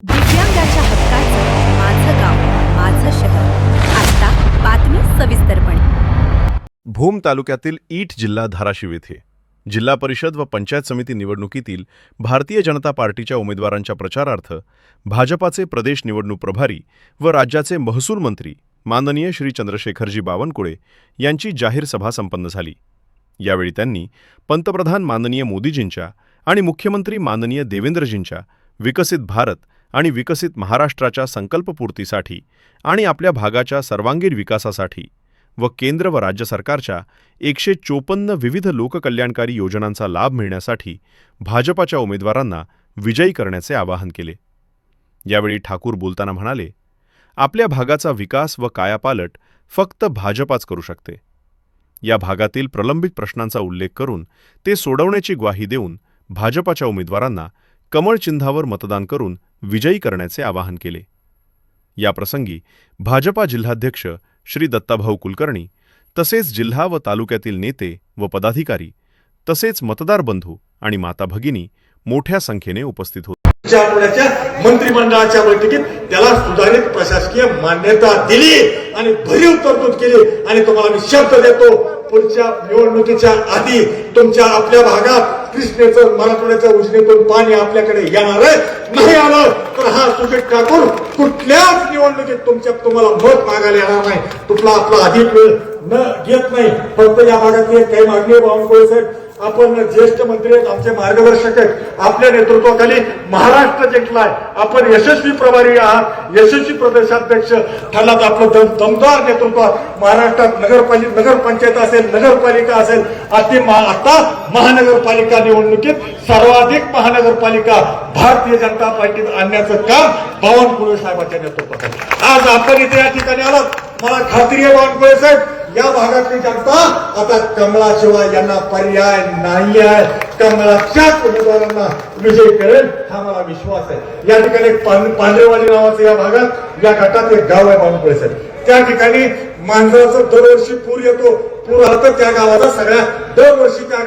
दिव्यांगाच्या हक्काचं माझं गाव माझं शहर. आता बातमी सविस्तरपणे. भूम तालुक्यातील ईट जिल्हा धाराशिव येथे जिल्हा परिषद व पंचायत समिती निवडणुकीतील भारतीय जनता पार्टीच्या उमेदवारांच्या प्रचारार्थ भाजपाचे प्रदेश निवडणूक प्रभारी व राज्याचे महसूल मंत्री माननीय श्री चंद्रशेखरजी बावनकुळे यांची जाहीर सभा संपन्न झाली. यावेळी त्यांनी पंतप्रधान माननीय मोदीजींच्या आणि मुख्यमंत्री माननीय देवेंद्रजींच्या विकसित भारत आणि विकसित महाराष्ट्राच्या संकल्पपूर्तीसाठी आणि आपल्या भागाच्या सर्वांगीण विकासासाठी व केंद्र व राज्य सरकारच्या 154 विविध लोककल्याणकारी योजनांचा लाभ मिळण्यासाठी भाजपाच्या उमेदवारांना विजयी करण्याचे आवाहन केले. यावेळी ठाकूर बोलताना म्हणाले, आपल्या भागाचा विकास व कायापालट फक्त भाजपाच करू शकते. या भागातील प्रलंबित प्रश्नांचा उल्लेख करून ते सोडवण्याची ग्वाही देऊन भाजपाच्या उमेदवारांना कमळ चिन्हावर मतदान करून विजयी करण्याचे आवाहन केले. याप्रसंगी भाजपा जिल्हाध्यक्ष श्री दत्ताभाऊ कुलकर्णी तसेच जिल्हा व तालुक्यातील नेते व पदाधिकारी तसेच मतदार बंधू आणि माता भगिनी मोठ्या संख्येने उपस्थित होते. आठवड्याच्या मंत्रिमंडळाच्या बैठकीत त्याला सुधारित प्रशासकीय मान्यता दिली आणि भरीव तरतूद केली. आणि तुम्हाला मी शब्द देतो, पुढच्या निवडणुकीच्या आधी तुमच्या आपल्या भागात कृष्णेचं मराठवाड्याच्या उजनीतून पाणी आपल्याकडे येणार आहे. नाही आलं तर हा सुजित ठाकूर कुठल्याच निवडणुकीत तुम्हाला मत मागायला येणार नाही. तुमचा आपला अधिक वेळ न घेत नाही. फक्त या भागातली काही मागणी आहे बावनकुळे साहेब, आपण ज्येष्ठ मंत्री आहेत, आमचे मार्गदर्शक आहेत, आपल्या नेतृत्वाखाली महाराष्ट्र जिंकलाय. आपण यशस्वी प्रभारी आहात, यशस्वी प्रदेशाध्यक्ष ठरलात. आपलं दमदार नेतृत्व महाराष्ट्रात नगरपंचायत असेल, नगरपालिका असेल, आता महानगरपालिका निवडणुकीत सर्वाधिक महानगरपालिका भारतीय जनता पार्टीत आणण्याचं काम बावनकुळे साहेबांच्या नेतृत्वाखाली आज आपण इथे या ठिकाणी आलात. मला खात्री आहे बावनकुळे साहेब, या भागातली जनता आता कमळाशिवाय यांना पर्याय नाही आहे. कमळाच्याच उमेदवारांना विजयी करेल हा मला विश्वास आहे. या ठिकाणी पांढरेवाडी नावाचं या भागात या गटात एक गाव आहे बावनकुळे साहेब. त्या ठिकाणी मांजराचा दरवर्षी पूर येतो. पूर आला तर त्या गावाचा दरवर्षी त्या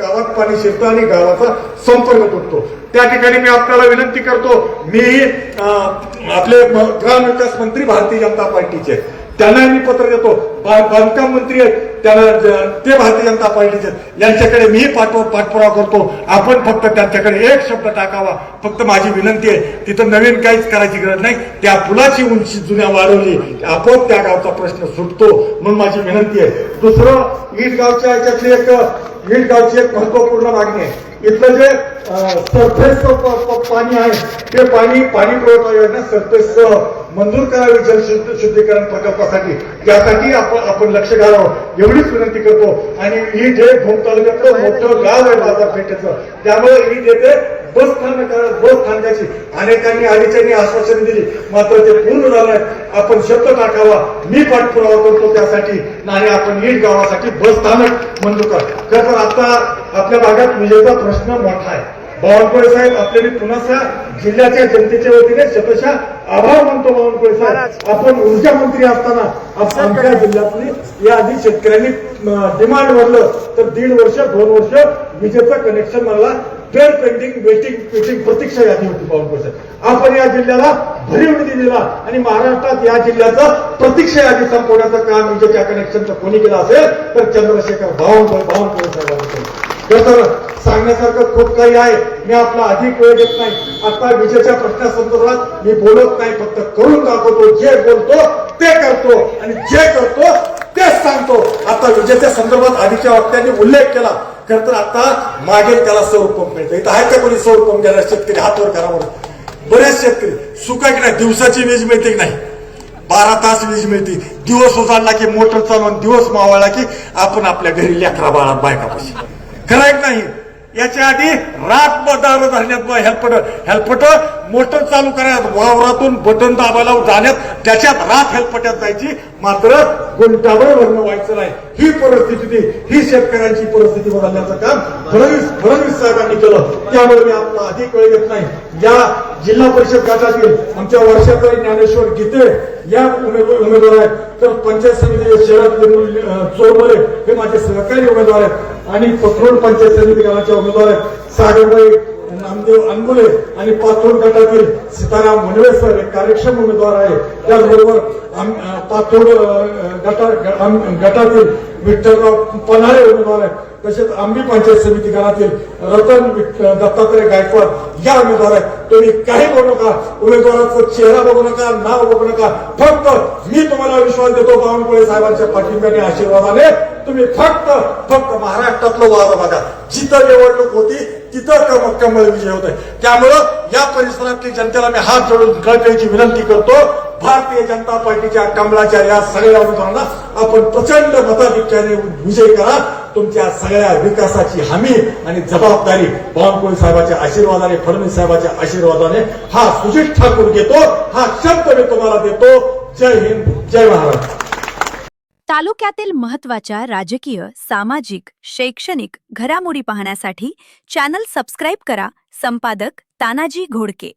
गावात पाणी शिरतं आणि गावाचा संपर्क तुटतो. त्या ठिकाणी मी आपल्याला विनंती करतो, मी आपले ग्रामविकास मंत्री भारतीय जनता पार्टीचे, त्यांना मी पत्र देतो. बांधकाम मंत्री आहेत, त्यांना ते भारतीय जनता पार्टीचे, यांच्याकडे मी पाठपुरावा करतो. आपण फक्त त्यांच्याकडे एक शब्द टाकावा. फक्त माझी विनंती आहे, तिथं नवीन काहीच करायची गरज नाही. त्या पुलाची उंची जुन्या वाढवली आपोआप त्या गावचा प्रश्न सुटतो, म्हणून माझी विनंती आहे. दुसरं, ईट गावच्या याच्यातली एक महत्वपूर्ण मागणी आहे. इथलं जे सरफेस पाणी आहे ते पाणी पुरवठा योजना सरफेस मंजूर करावी जलशुद्धीकरण प्रकल्पासाठी. त्यासाठी आपण लक्ष घालावं एवढीच विनंती करतो. आणि ईट हे भूम तालुक्यातलं मोठं गाव आहे बाजारपेठेचं, त्यामुळे ईट येथे बस स्थानकाची अनेकांनी आधीच्यांनी आश्वासन दिली, मात्र ते पूर्ण झालंय. आपण शब्द टाकावा, मी पाठपुरावा करतो त्यासाठी. नाही, आपण ईट गावासाठी बस स्थानक मंजूर करा. तर आता आपल्या भागात विजेचा प्रश्न मोठा आहे. बावनकुळे साहेब, आपले मी पुन्हा जिल्ह्याच्या जनतेच्या वतीने शतशः आभार मानतो. बावनकुळे साहेब, आपण ऊर्जा मंत्री असताना आमच्या जिल्ह्यातली या आधी शेतकऱ्यांनी डिमांड भरलं तर 1.5 वर्ष 2 वर्ष विजेचं कनेक्शन मला पेड पेंडिंग वेटिंग प्रतीक्षा यादी होती. बावनकुळे साहेब, आपण या जिल्ह्याला भरीव निधी दिला आणि महाराष्ट्रात या जिल्ह्याचं प्रतीक्षा यादी संपवण्याचं काम विजेच्या कनेक्शनचं कोणी केलं असेल तर चंद्रशेखर बावनकुळे साहेबांनी. तर सांगण्यासारखं खूप काही आहे. मी आपला अधिक वेळ घेत नाही. आता विजेच्या प्रश्नासंदर्भात मी बोलत नाही, फक्त करून दाखवतो. जे बोलतो ते करतो आणि जे करतो तेच सांगतो. आता विजेच्या संदर्भात आधीच्या वक्त्यांनी उल्लेख केला, खरं तर आता मागेल त्याला सौर पंप मिळतं. इथं आहेत का कोणी सौर पंप द्यायला? शेतकरी हातवर करावर. बरेच शेतकरी सुकाय की नाही, दिवसाची वीज मिळते की नाही, 12 तास वीज मिळते. दिवस उजाडला की मोटर चालवून, दिवस मावळला की आपण आपल्या घरी लेकरा बाळा बायकापाशी. खरं एक नाही, याच्या आधी रात धरण्यात हेल्पट मोटर चालू करण्यात, वावरातून बटन दाबायला जाण्यात, त्याच्यात रात हेल्पट्यात जायची, मात्र गुंटावर भरणं व्हायचं नाही. ही परिस्थिती, ही शेतकऱ्यांची परिस्थिती बदलण्याचं काम फडणवीस साहेबांनी केलं. त्यामुळे मी आपला अधिक वेळ घेत नाही. या जिल्हा परिषद गटातील आमच्या वर्षाताई ज्ञानेश्वर गीते या उमेदवार आहेत, तर पंचायत समिती शहरात चोरमले हे माझे सहकारी उमेदवार आहेत आणि पत्रोड पंचायत समिती गावाचे उमेदवार आहेत. सागरबाई नामदेव अनगुले आणि पाथोड गटातील सीताराम मुनवे सर एक कार्यक्षम उमेदवार आहे. त्याचबरोबर पाथोड गटातील विठ्ठलराव पन्हाळे उमेदवार आहेत. तसेच आंबी पंचायत समिती गणातील रतन दत्तात्रय गायकवाड या उमेदवार आहेत. तुम्ही काही बोलू नका, उमेदवाराचा चेहरा बघू नका, नाव बघू नका. फक्त मी तुम्हाला विश्वास देतो बावनकुळे साहेबांच्या पाठिंब्याने आशीर्वादाने तुम्ही फक्त महाराष्ट्रातलं वारं बघा. जिथं निवडणूक होती तिथं कमळ विजय होत आहे. त्यामुळं या परिसरातली जनतेला मी हात जोडून कळकळीची विनंती करतो, भारतीय जनता पार्टीच्या कमळाच्या या सगळ्या उमेदवारांना आपण प्रचंड मताधिक्याने विजय करा. तुमच्या सगळ्या विकासाची हमी आणि जबाबदारी बावनकुळे साहेबांच्या आशीर्वादाने, फडणवीस साहेबांच्या आशीर्वादाने हा सुजित ठाकूर घेतो. हा शब्द मी तुम्हाला देतो. जय हिंद, जय महाराष्ट्र. तालुक्यातील महत्त्वाच्या राजकीय, सामाजिक, शैक्षणिक घडामोडी पाहण्यासाठी चॅनल सबस्क्राईब करा. संपादक तानाजी घोडके.